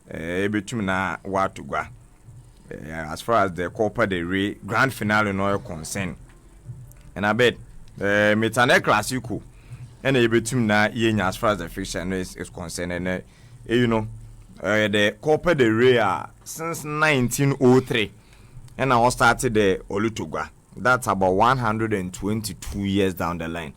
ebetum na watugwa as far as the Copa del Rey grand finale no concern. And I bet Metane Classico and ebetum na yenya as far as the fixture is concerned. And you know the Copa del Rey since 1903 and I started the Olutugwa. That's about 122 years down the line.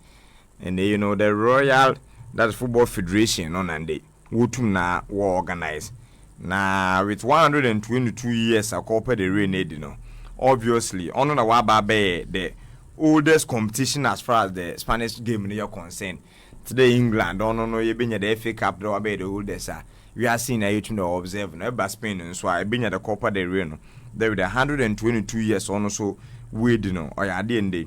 And you know the Royal, that's Football Federation on and they wotum na were organized. Now with 122 years a Copa del Rey you know. Obviously, on the Wababe the oldest competition as far as the Spanish game is concerned. Today England, no you been at the FA Cup the oldest. We are seeing a to observe no Spain and so I been at the Copa del Rey no. There with 122 years on so we you know or ya day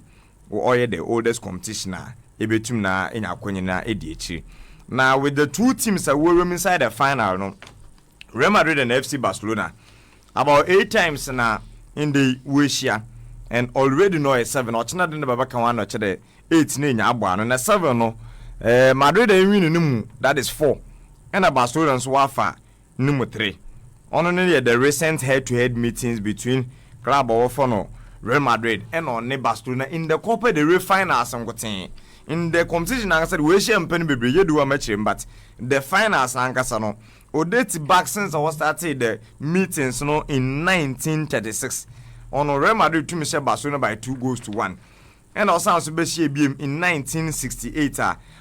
or the oldest competition ebetum na enyakonye na ediechi. Now with the two teams that were inside the final no Real Madrid and FC Barcelona about 8 times na in the Asia and already know a 7 or china den baba kan one or 8 na nya agba no na 7 no Madrid and win no that is 4 and Barcelona so wafa number 3 on the recent head-to-head meetings between club of no Real Madrid and on Barcelona in the Copa del Rey finals in the competition. I said we share pen be you do a match but the finals ankasa no o date back since I was started the meetings no in 1936 on Real Madrid to Michel Barcelona by 2-1 and also be share BM in 1968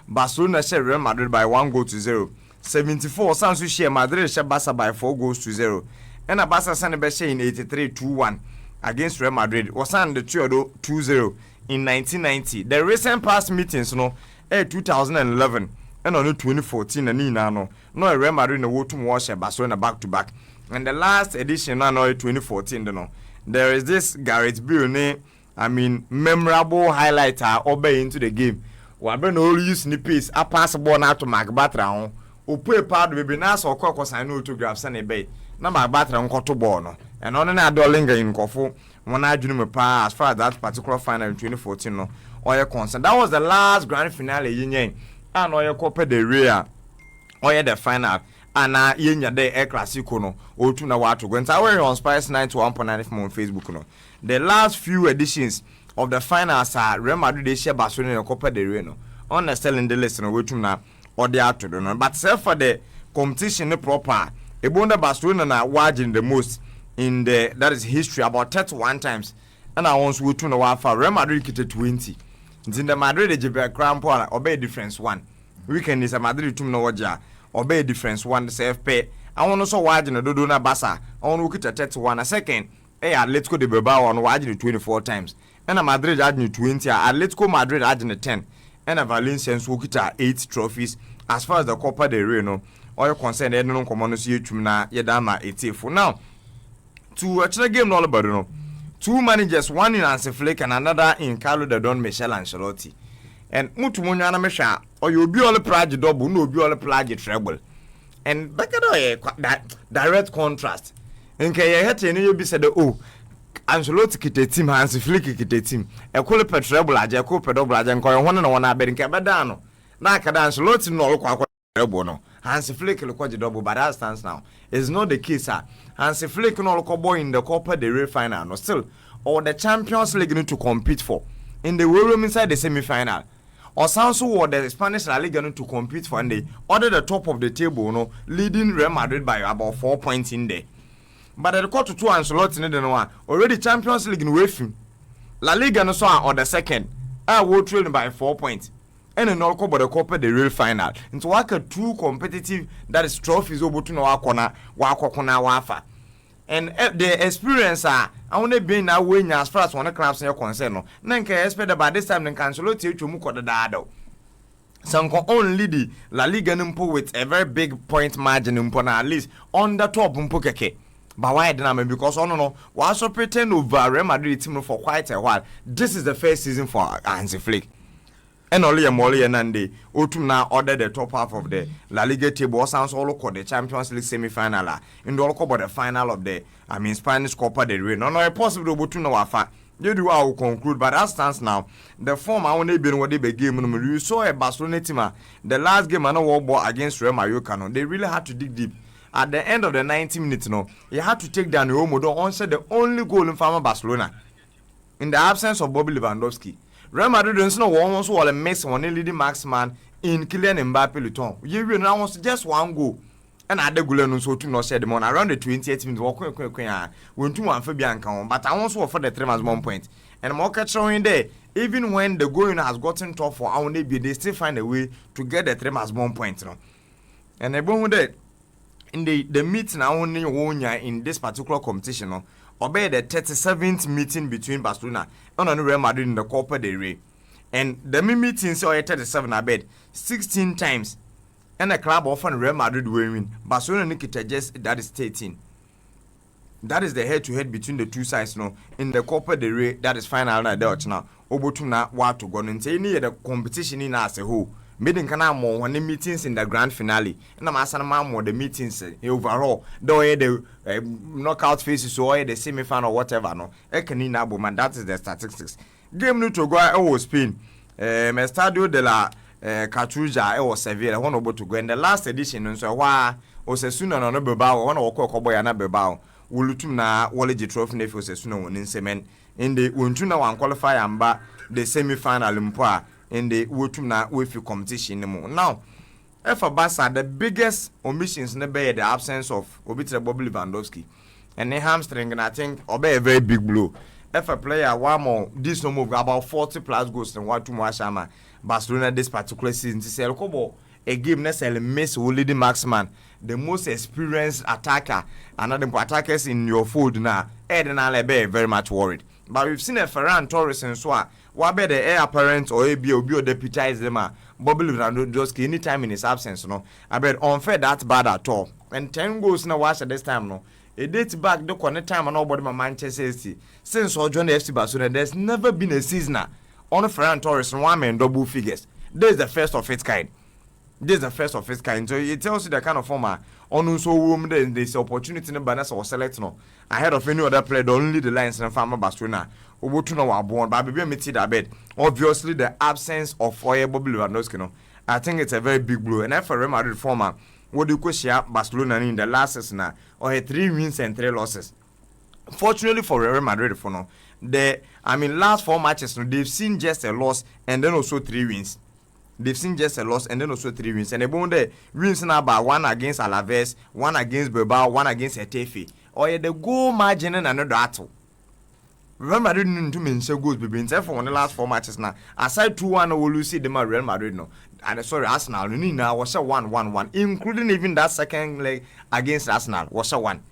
Barcelona share Real Madrid by 1-0. 74 Sansu share Madrid share Barca by 4-0 and a Barca send be share in 83 2-1 against Real Madrid was on the 2-0 in 1990. The recent past meetings 2011 and on 2014 and no Real Madrid no wotum wash Barcelona back to back. And the last edition no 2014 no. There is this Gareth Bale memorable highlighter obey into the game. Wabe no use snippets a pass ball now to Magbatra o pay part baby na so kokko sign autographs and ebay na Magbatra nkoto ball no. And on na dolinga in kofo when I drew me as far as that particular final in 2014 no or concern. That was the last grand finale yin and or Copa del Rey or the final and yenya de El Clasico no o tu na watu go nta we on Spice 91.9 on Facebook no. The last few editions of the finals are Real Madrid they share Barcelona and Copa del Rey no on the selling the list no we tu na or the out no but self for the competition no proper e bonda Barcelona na waging the most in the that is history about 31 times and I once we to no one for Real Madrid kite 20 in the Madrid the Jebel Crown Paul obey difference 1 weekend is a Madrid to no waja obey difference 1 the CFP I want also wage no do na Barca I want to kite 31 a second Atletico de Bilbao on wage 24 times and a Madrid add 20 Atletico Madrid add 10 and a Valencia so kite 8 trophies as far as the Copa del Rey no or concerned no common see you na yedama 84 now. To a game all about no. 2 managers, one in Hansi Flick and another in Carlo de Don Michel Ancelotti. And mutu munyana mesha or you be all project double, no be all project treble. And back at that direct contrast. And kay you had to be said oh Ancelotti kite team Hansi Flick kite team. A call per treble a jaco per double and call one and one abed in Cabadano. Na kada Ancelotti no kwa treble no. Hansi Flick look what the double but that stands now. It's not the case Hansi Flick no boy in the Copa del Rey final no still or the Champions League need to compete for in the room inside the semi-final or sounds or the Spanish La Liga need to compete for and they order the top of the table no leading Real Madrid by about 4 points in there but at the quarter 2 Ancelotti no one already Champions League in waiting La Liga no so or the second will trail by 4 points and in all but the Copa del Rey final into work a two competitive that is trophies over to no wakona wafa and the experience I only been now winning as far as one clubs are concerned no nanka expect by this time then Ancelotti chumu ko dado some only the La Liga numpo with a very big point margin numpo na at least on the top numpo keke but why didn't because no was so pretend over Real Madrid team for quite a while. This is the first season for Hansi Flick. And only a Molly and Andy, Otum now ordered the top half of the La Liga table, sounds all called the Champions League semi-final, in the all about the final of the, Spanish Copa del Rey. No, possible to know afa. You do I will conclude, but as stands now, the form I only been what they begin. You saw a Barcelona team, the last game I know war against Real Madrid. They really had to dig deep at the end of the 90 minutes, no, he had to take down Omodo on said the only goal in Farmer Barcelona in the absence of Bobby Lewandowski. Real Madrid don't know one was all a mix on a leading marksman in Kylian Mbappe Luton. You will now just one goal. And I had the so to not say the money around the 28 minutes walk when 2-1 Fabian count, but I also offer the 3 months 1 point. And more catch showing there, even when the going has gotten tough for our neighbor, they still find a way to get the 3 months 1 point. No? And I bone that in the meeting I only won in this particular competition, no, obey the 37th meeting between Barcelona and Real Madrid in the Copa del Rey. And the meeting saw 37 I bet 16 times. And a club often Real Madrid will win. Barcelona Nikita just that is 13. That is the head-to-head between the two sides now. In the Copa del Rey, that is final now. Obotuna what to go into any the competition in as a whole. Meeting can have more when the meetings in the grand finale. And I'm asking more the meetings overall. Though the knockout phases or the semi-final or whatever. No, man, that is the statistics. Game new to go Spain. Estadio de la Catruja or Sevilla, one about to go in the last edition. And so, why Osasuna no Bilbao, one or Cocoboy and Bilbao, Wulutumna, Wallage Trophy, if Osasuna won in cement in the Untuna one qualify and back the semi final Lumpa in the Wutumna with competition. Now, for Barca, the biggest omissions never the absence of Obitra Bobby Lewandowski and the hamstring, and I think obey a very big blow. If a player one more this no move about 40 plus goals than what to Mwashama Barcelona this particular season to sell Kobo a game necessarily miss who leading marksman, the most experienced attacker, another attackers in your fold now. Ed and Alebe very much worried. But we've seen a Ferran Torres and Swa, what better heir apparent or ABO deputize them Bobby Lewandowski anytime in his absence, no. I bet unfair that bad at all. And 10 goals now watch at this time, no. It dates back the corner time and nobody my Manchester City. Since I joined the FC Barcelona, there's never been a season on Ferran Torres and one man double figures. This is the first of its kind. This is the first of its kind. So it tells you the kind of former on so woman there's opportunity in the banners or select no ahead of any other player, only the lines and farmer Barcelona. Obotuno were born, but baby me that bed. Obviously the absence of Bobby Lewandowski, no. I think it's a very big blow. And if a Real Madrid former what do you share Barcelona in the last season or had 3 wins and 3 losses. Fortunately for Real Madrid for now, last 4 matches they've seen just a loss and then also 3 wins. They've seen just a loss and then also 3 wins. And they won the wins now by 1 against Alaves, 1 against Bilbao, 1 against Getafe. Or the goal margin and another battle. Real Madrid didn't mention goals between for the last 4 matches now. Aside 2-1, we will see them at Real Madrid no. And sorry, Arsenal now was a 1-1-1, including even that second leg against Arsenal was a 1.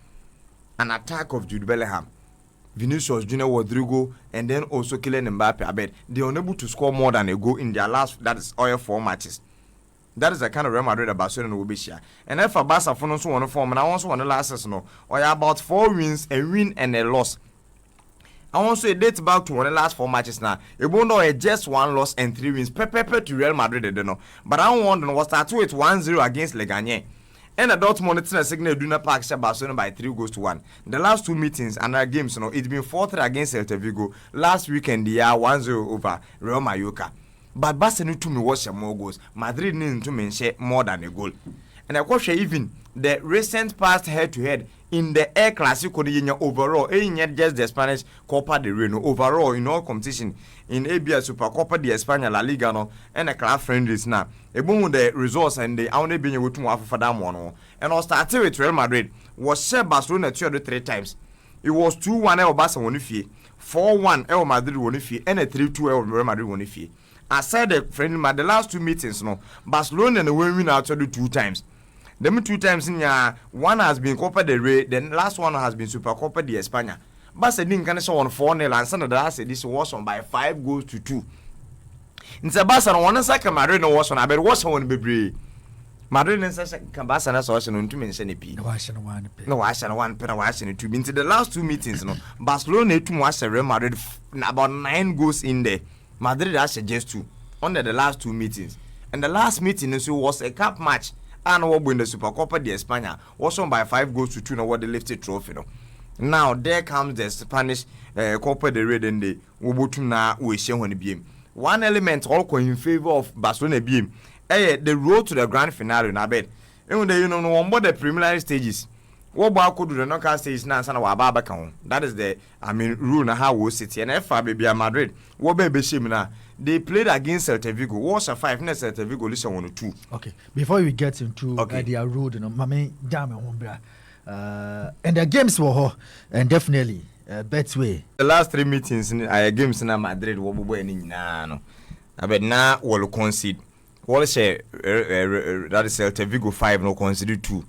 An attack of Jude Bellingham, Vinicius Junior Rodrigo, and then also Kylian Mbappe. I bet they are unable to score more than a goal in their last, that is all 4 matches. That is the kind of Real Madrid that Barcelona will be share. And if a Barca for no one form, and I also want the last season, or about 4 wins, a win and a loss. I want to date back to one of the last 4 matches now. It won't know just 1 loss and 3 wins. Pepe to Real Madrid, they don't know. But I don't want to was start with 1-0 against Legagne. And the Dortmund it's a signal Duna Park Barcelona by 3-1. The last 2 meetings and our games, it's been 4-3 against Celta Vigo. Last weekend, they are 1-0 over Real Mallorca. But Barcelona to me was more goals. Madrid need to share more than a goal. And I question even the recent past head-to-head in the Air Clasico overall, not just the Spanish Copa del Rey, overall in all competition in ABA Super Copa de España, La Liga, no, and the club friendlies now. About the results and the only being able to for that one. And I started with Real Madrid was share Barcelona 2 or 3 times. It was 2-1 El Barca won if 4-1 El Madrid won if and a 3-2 El Real Madrid won if. I said the friendly the last 2 meetings, no, Barcelona and the win out 2 times. Them 2 times in one has been Copa del Rey, then last one has been Super Copa de España. Barca didn't can show on 4-0 and some of the last this was on by 5-2. In the Barca one second Madrid no was on I bet was on be Madrid and second Barca na so on to mention a p. No I shall one pen watching to into the last 2 meetings no. Barcelona to was Real Madrid about 9 goals in there. Madrid has just 2 under the last 2 meetings. And the last meeting was a cup match. And what win the Super Copa de España was on by 5-2 now what the lifted trophy no. Now there comes the Spanish Copa del Rey and the Ubutuna we share when the one element all in favor of Barcelona beam the road to the grand finale in Abed And you know, on board the preliminary stages. What about could do the knockout stage now? Sana wababa kan. That is the rule na how we sit. And if baby Madrid, what baby shame na? They played against Celta Vigo. Was a 5 next Celta Vigo listen 1-2. Okay. Before we get into their road, you know, mame jam and the games were and definitely best way. The last 3 meetings games in Madrid wo bo any na no. But now will concede. What say that is Celta Vigo 5 no concede 2.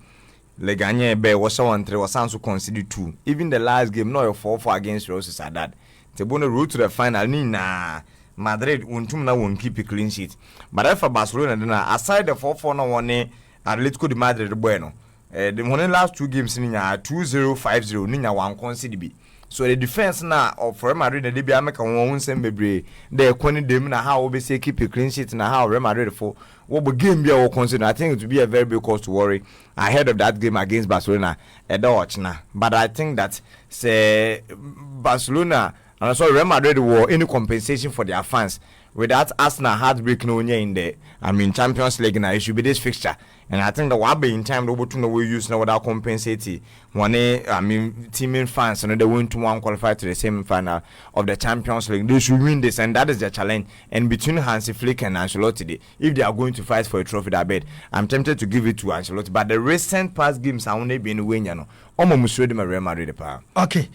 Leganye be was 1-3 was also conceded 2. Even the last game no 4-4 against Real Sociedad. They won the road to the final ni na Madrid won't keep a clean sheet. But if for Barcelona then aside the 4-4 no one Atletico de Madrid bueno. The one last 2 games ni 2-0 5-0 ni one concede be. So the defense now of Real Madrid they be make one same bebre. They kwani dem na how we say keep a clean sheet na how Real Madrid for what game be our concern. I think it will be a very big cause to worry ahead of that game against Barcelona na. But I think that say Barcelona and so Real Madrid were any compensation for their fans without Arsenal heartbreak no in the Champions League now it should be this fixture. And I think that will be in time to know we use now without compensating teaming fans and they win to one qualify to the same final of the Champions League. They should win this and that is the challenge. And between Hansi Flick and Ancelotti, if they are going to fight for a trophy that bed, I'm tempted to give it to Ancelotti. But the recent past games are only been winning, you know. Almost ready my Real Madrid. Okay.